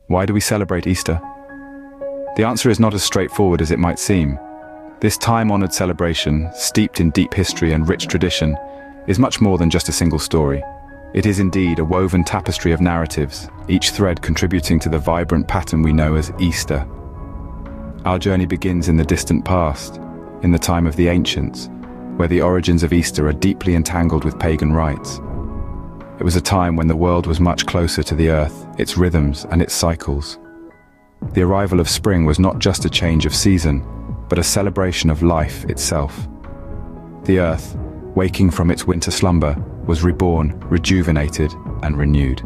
Why do we celebrate Easter? The answer is not as straightforward as it might seem. This time-honored celebration, steeped in deep history and rich tradition, is much more than just a single story. It is indeed a woven tapestry of narratives, each thread contributing to the vibrant pattern we know as Easter. Our journey begins in the distant past, in the time of the ancients, where the origins of Easter are deeply entangled with pagan rites. It was a time when the world was much closer to the earth, its rhythms and its cycles. The arrival of spring was not just a change of season, but a celebration of life itself. The earth, waking from its winter slumber, was reborn, rejuvenated, and renewed.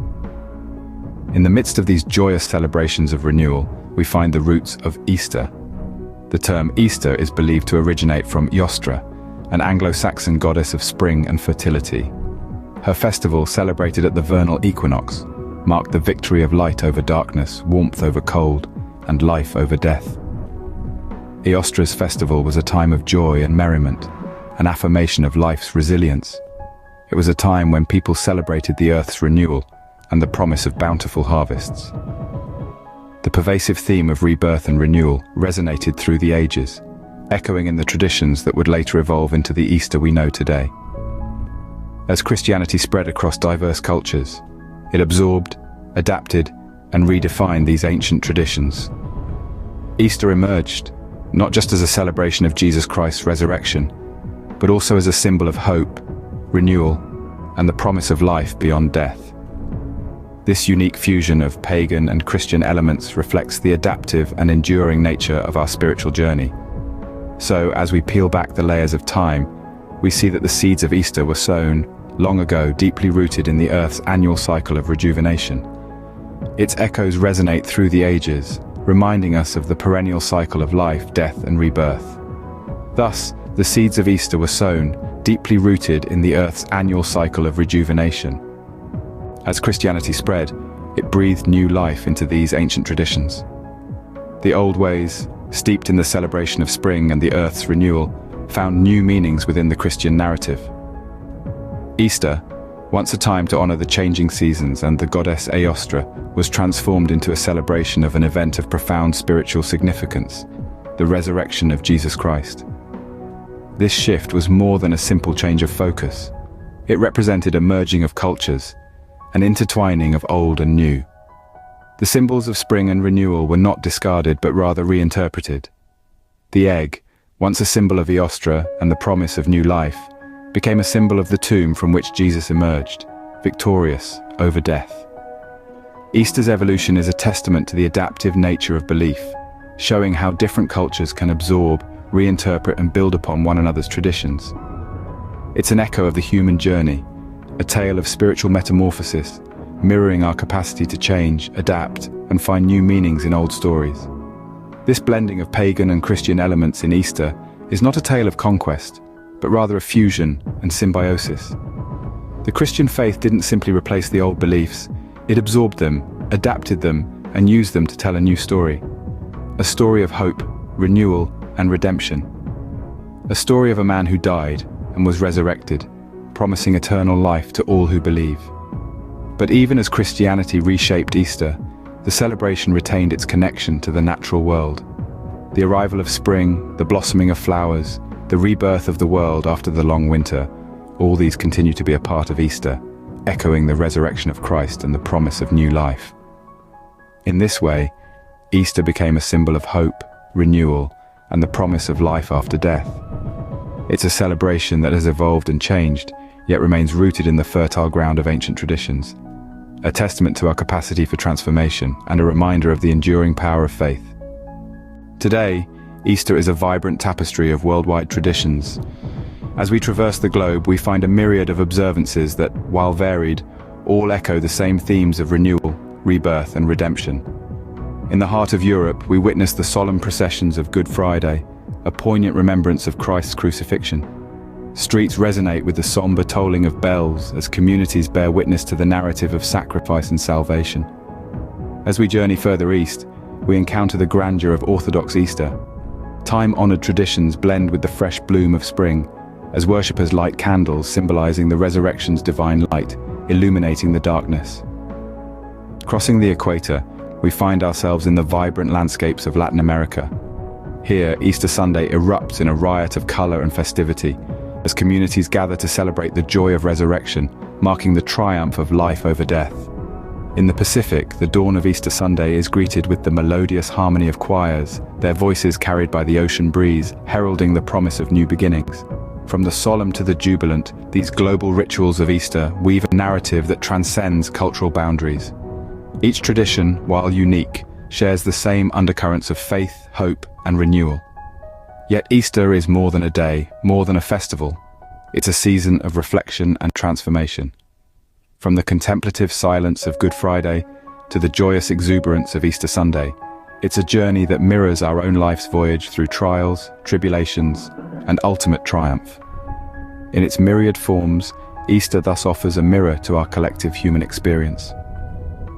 In the midst of these joyous celebrations of renewal, we find the roots of Easter. The term Easter is believed to originate from Eostre, an Anglo-Saxon goddess of spring and fertility. Her festival, celebrated at the vernal equinox, marked the victory of light over darkness, warmth over cold, and life over death. Eostre's festival was a time of joy and merriment, an affirmation of life's resilience. It was a time when people celebrated the earth's renewal and the promise of bountiful harvests. The pervasive theme of rebirth and renewal resonated through the ages, echoing in the traditions that would later evolve into the Easter we know today. As Christianity spread across diverse cultures, it absorbed, adapted, and redefined these ancient traditions. Easter emerged, not just as a celebration of Jesus Christ's resurrection, but also as a symbol of hope, renewal, and the promise of life beyond death. This unique fusion of pagan and Christian elements reflects the adaptive and enduring nature of our spiritual journey. So, as we peel back the layers of time, we see that the seeds of Easter were sown long ago, deeply rooted in the Earth's annual cycle of rejuvenation. Its echoes resonate through the ages, reminding us of the perennial cycle of life, death, and rebirth. Thus, the seeds of Easter were sown, deeply rooted in the Earth's annual cycle of rejuvenation. As Christianity spread, it breathed new life into these ancient traditions. The old ways, steeped in the celebration of spring and the Earth's renewal, found new meanings within the Christian narrative. Easter, once a time to honor the changing seasons and the goddess Eostre, was transformed into a celebration of an event of profound spiritual significance, the resurrection of Jesus Christ. This shift was more than a simple change of focus. It represented a merging of cultures, an intertwining of old and new. The symbols of spring and renewal were not discarded but rather reinterpreted. The egg, once a symbol of Eostre and the promise of new life, became a symbol of the tomb from which Jesus emerged, victorious over death. Easter's evolution is a testament to the adaptive nature of belief, showing how different cultures can absorb, reinterpret, and build upon one another's traditions. It's an echo of the human journey, a tale of spiritual metamorphosis, mirroring our capacity to change, adapt, and find new meanings in old stories. This blending of pagan and Christian elements in Easter is not a tale of conquest, but rather a fusion and symbiosis. The Christian faith didn't simply replace the old beliefs, it absorbed them, adapted them, and used them to tell a new story. A story of hope, renewal, and redemption. A story of a man who died and was resurrected, promising eternal life to all who believe. But even as Christianity reshaped Easter, the celebration retained its connection to the natural world. The arrival of spring, the blossoming of flowers, the rebirth of the world after the long winter, all these continue to be a part of Easter, echoing the resurrection of Christ and the promise of new life. In this way, Easter became a symbol of hope, renewal, and the promise of life after death. It's a celebration that has evolved and changed, yet remains rooted in the fertile ground of ancient traditions. A testament to our capacity for transformation and a reminder of the enduring power of faith. Today, Easter is a vibrant tapestry of worldwide traditions. As we traverse the globe, we find a myriad of observances that, while varied, all echo the same themes of renewal, rebirth, and redemption. In the heart of Europe, we witness the solemn processions of Good Friday, a poignant remembrance of Christ's crucifixion. Streets resonate with the somber tolling of bells as communities bear witness to the narrative of sacrifice and salvation. As we journey further east, we encounter the grandeur of Orthodox Easter. Time-honored traditions blend with the fresh bloom of spring, as worshippers light candles symbolizing the resurrection's divine light, illuminating the darkness. Crossing the equator, we find ourselves in the vibrant landscapes of Latin America. Here, Easter Sunday erupts in a riot of color and festivity, as communities gather to celebrate the joy of resurrection, marking the triumph of life over death. In the Pacific, the dawn of Easter Sunday is greeted with the melodious harmony of choirs, their voices carried by the ocean breeze, heralding the promise of new beginnings. From the solemn to the jubilant, these global rituals of Easter weave a narrative that transcends cultural boundaries. Each tradition, while unique, shares the same undercurrents of faith, hope, and renewal. Yet Easter is more than a day, more than a festival. It's a season of reflection and transformation. From the contemplative silence of Good Friday to the joyous exuberance of Easter Sunday, it's a journey that mirrors our own life's voyage through trials, tribulations, and ultimate triumph. In its myriad forms, Easter thus offers a mirror to our collective human experience.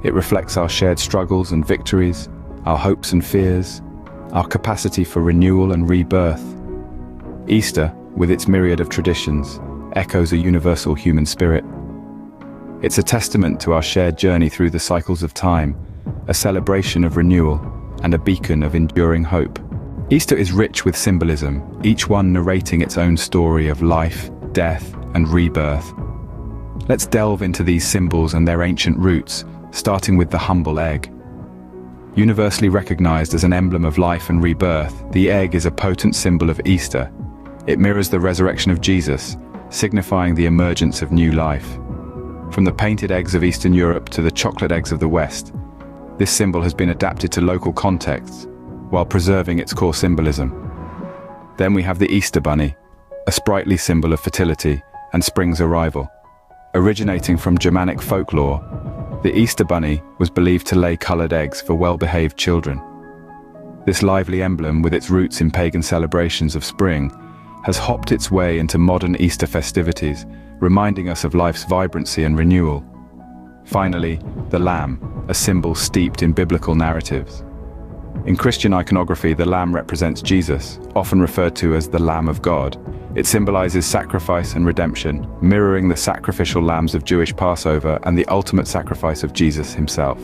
It reflects our shared struggles and victories, our hopes and fears, our capacity for renewal and rebirth. Easter, with its myriad of traditions, echoes a universal human spirit. It's a testament to our shared journey through the cycles of time, a celebration of renewal, and a beacon of enduring hope. Easter is rich with symbolism, each one narrating its own story of life, death, and rebirth. Let's delve into these symbols and their ancient roots, starting with the humble egg. Universally recognized as an emblem of life and rebirth, the egg is a potent symbol of Easter. It mirrors the resurrection of Jesus, signifying the emergence of new life. From the painted eggs of Eastern Europe to the chocolate eggs of the West, this symbol has been adapted to local contexts, while preserving its core symbolism. Then we have the Easter Bunny, a sprightly symbol of fertility and spring's arrival. Originating from Germanic folklore, the Easter Bunny was believed to lay colored eggs for well-behaved children. This lively emblem, with its roots in pagan celebrations of spring, has hopped its way into modern Easter festivities, reminding us of life's vibrancy and renewal. Finally, the lamb, a symbol steeped in biblical narratives. In Christian iconography, the lamb represents Jesus, often referred to as the Lamb of God. It symbolizes sacrifice and redemption, mirroring the sacrificial lambs of Jewish Passover and the ultimate sacrifice of Jesus himself.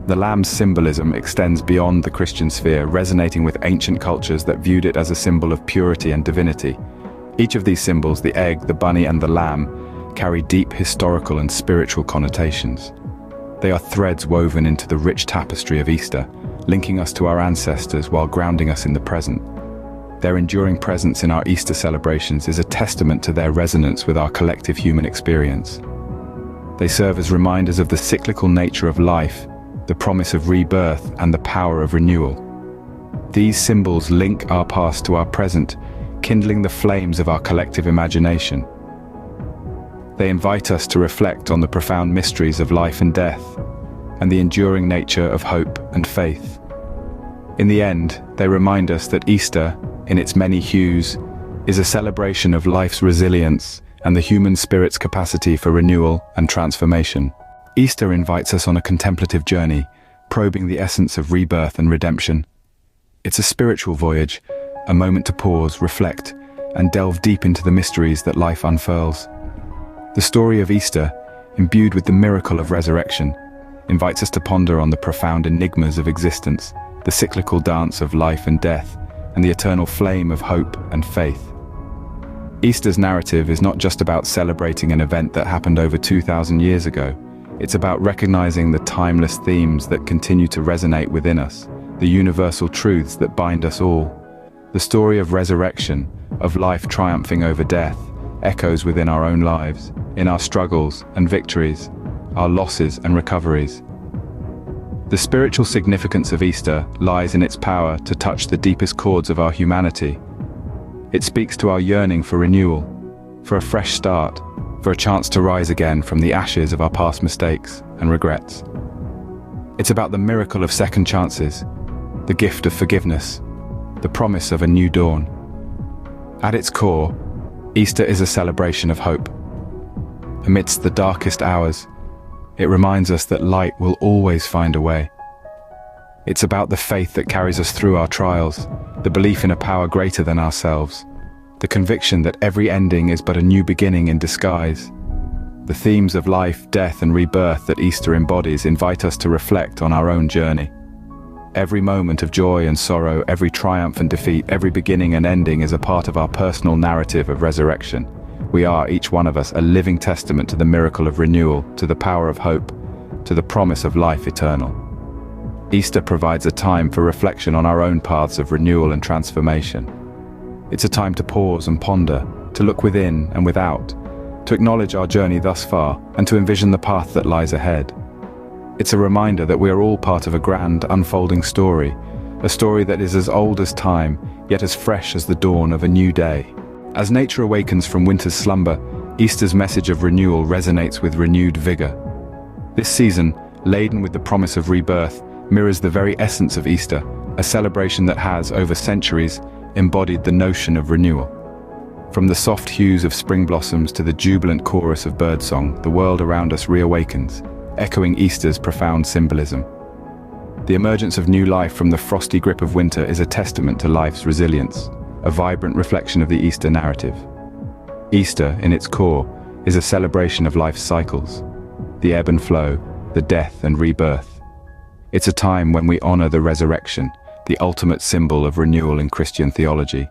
The lamb's symbolism extends beyond the Christian sphere, resonating with ancient cultures that viewed it as a symbol of purity and divinity. Each of these symbols, the egg, the bunny, and the lamb, carry deep historical and spiritual connotations. They are threads woven into the rich tapestry of Easter, linking us to our ancestors while grounding us in the present. Their enduring presence in our Easter celebrations is a testament to their resonance with our collective human experience. They serve as reminders of the cyclical nature of life, the promise of rebirth, and the power of renewal. These symbols link our past to our present, kindling the flames of our collective imagination. They invite us to reflect on the profound mysteries of life and death, and the enduring nature of hope and faith. In the end, they remind us that Easter, in its many hues, is a celebration of life's resilience and the human spirit's capacity for renewal and transformation. Easter invites us on a contemplative journey, probing the essence of rebirth and redemption. It's a spiritual voyage, a moment to pause, reflect, and delve deep into the mysteries that life unfurls. The story of Easter, imbued with the miracle of resurrection, invites us to ponder on the profound enigmas of existence, the cyclical dance of life and death, and the eternal flame of hope and faith. Easter's narrative is not just about celebrating an event that happened over 2,000 years ago. It's about recognizing the timeless themes that continue to resonate within us, the universal truths that bind us all. The story of resurrection, of life triumphing over death, echoes within our own lives, in our struggles and victories, our losses and recoveries. The spiritual significance of Easter lies in its power to touch the deepest chords of our humanity. It speaks to our yearning for renewal, for a fresh start, for a chance to rise again from the ashes of our past mistakes and regrets. It's about the miracle of second chances, the gift of forgiveness, the promise of a new dawn. At its core, Easter is a celebration of hope. Amidst the darkest hours, it reminds us that light will always find a way. It's about the faith that carries us through our trials, the belief in a power greater than ourselves, the conviction that every ending is but a new beginning in disguise. The themes of life, death, and rebirth that Easter embodies invite us to reflect on our own journey. Every moment of joy and sorrow, every triumph and defeat, every beginning and ending is a part of our personal narrative of resurrection. We are, each one of us, a living testament to the miracle of renewal, to the power of hope, to the promise of life eternal. Easter provides a time for reflection on our own paths of renewal and transformation. It's a time to pause and ponder, to look within and without, to acknowledge our journey thus far, and to envision the path that lies ahead. It's a reminder that we are all part of a grand, unfolding story, a story that is as old as time, yet as fresh as the dawn of a new day. As nature awakens from winter's slumber, Easter's message of renewal resonates with renewed vigor. This season, laden with the promise of rebirth, mirrors the very essence of Easter, a celebration that has, over centuries, embodied the notion of renewal. From the soft hues of spring blossoms to the jubilant chorus of birdsong, the world around us reawakens, echoing Easter's profound symbolism. The emergence of new life from the frosty grip of winter is a testament to life's resilience, a vibrant reflection of the Easter narrative. Easter, in its core, is a celebration of life's cycles, the ebb and flow, the death and rebirth. It's a time when we honor the resurrection, the ultimate symbol of renewal in Christian theology.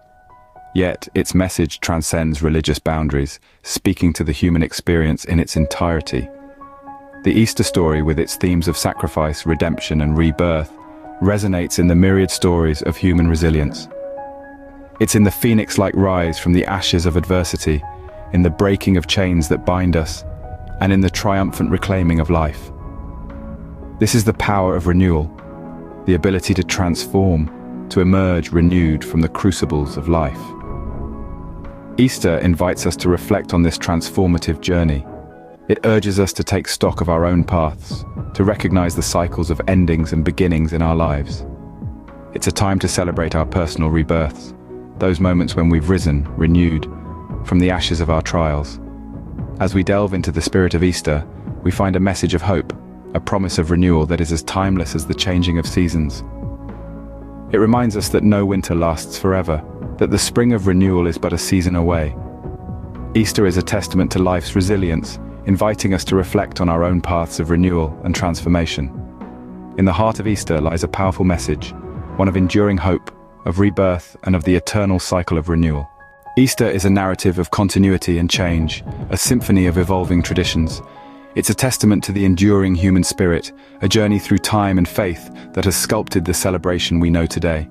Yet, its message transcends religious boundaries, speaking to the human experience in its entirety. The Easter story, with its themes of sacrifice, redemption, and rebirth, resonates in the myriad stories of human resilience. It's in the phoenix-like rise from the ashes of adversity, in the breaking of chains that bind us, and in the triumphant reclaiming of life. This is the power of renewal, the ability to transform, to emerge renewed from the crucibles of life. Easter invites us to reflect on this transformative journey. It urges us to take stock of our own paths, to recognize the cycles of endings and beginnings in our lives. It's a time to celebrate our personal rebirths, those moments when we've risen, renewed, from the ashes of our trials. As we delve into the spirit of Easter, we find a message of hope, a promise of renewal that is as timeless as the changing of seasons. It reminds us that no winter lasts forever, that the spring of renewal is but a season away. Easter is a testament to life's resilience, inviting us to reflect on our own paths of renewal and transformation. In the heart of Easter lies a powerful message, one of enduring hope, of rebirth, and of the eternal cycle of renewal. Easter is a narrative of continuity and change, a symphony of evolving traditions. It's a testament to the enduring human spirit, a journey through time and faith that has sculpted the celebration we know today.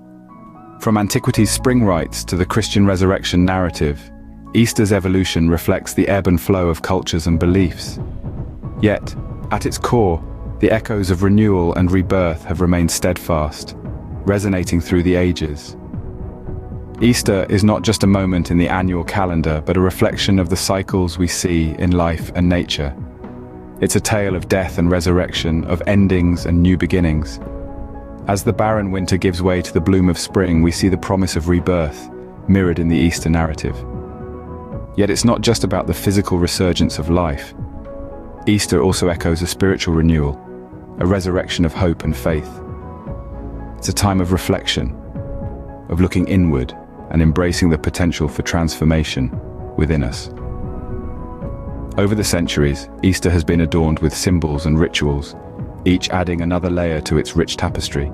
From antiquity's spring rites to the Christian resurrection narrative, Easter's evolution reflects the ebb and flow of cultures and beliefs. Yet, at its core, the echoes of renewal and rebirth have remained steadfast, resonating through the ages. Easter is not just a moment in the annual calendar, but a reflection of the cycles we see in life and nature. It's a tale of death and resurrection, of endings and new beginnings. As the barren winter gives way to the bloom of spring, we see the promise of rebirth, mirrored in the Easter narrative. Yet it's not just about the physical resurgence of life. Easter also echoes a spiritual renewal, a resurrection of hope and faith. It's a time of reflection, of looking inward and embracing the potential for transformation within us. Over the centuries, Easter has been adorned with symbols and rituals, each adding another layer to its rich tapestry.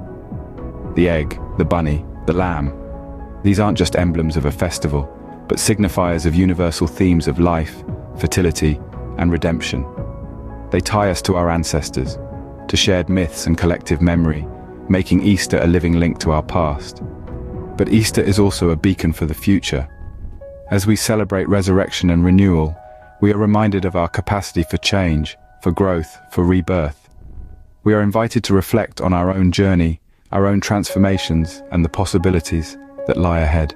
The egg, the bunny, the lamb. These aren't just emblems of a festival, but signifiers of universal themes of life, fertility, and redemption. They tie us to our ancestors, to shared myths and collective memory, making Easter a living link to our past. But Easter is also a beacon for the future. As we celebrate resurrection and renewal, we are reminded of our capacity for change, for growth, for rebirth. We are invited to reflect on our own journey, our own transformations, and the possibilities that lie ahead.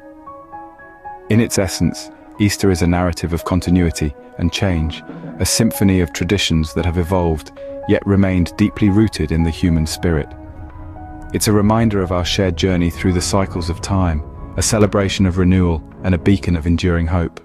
In its essence, Easter is a narrative of continuity and change, a symphony of traditions that have evolved, yet remained deeply rooted in the human spirit. It's a reminder of our shared journey through the cycles of time, a celebration of renewal, and a beacon of enduring hope.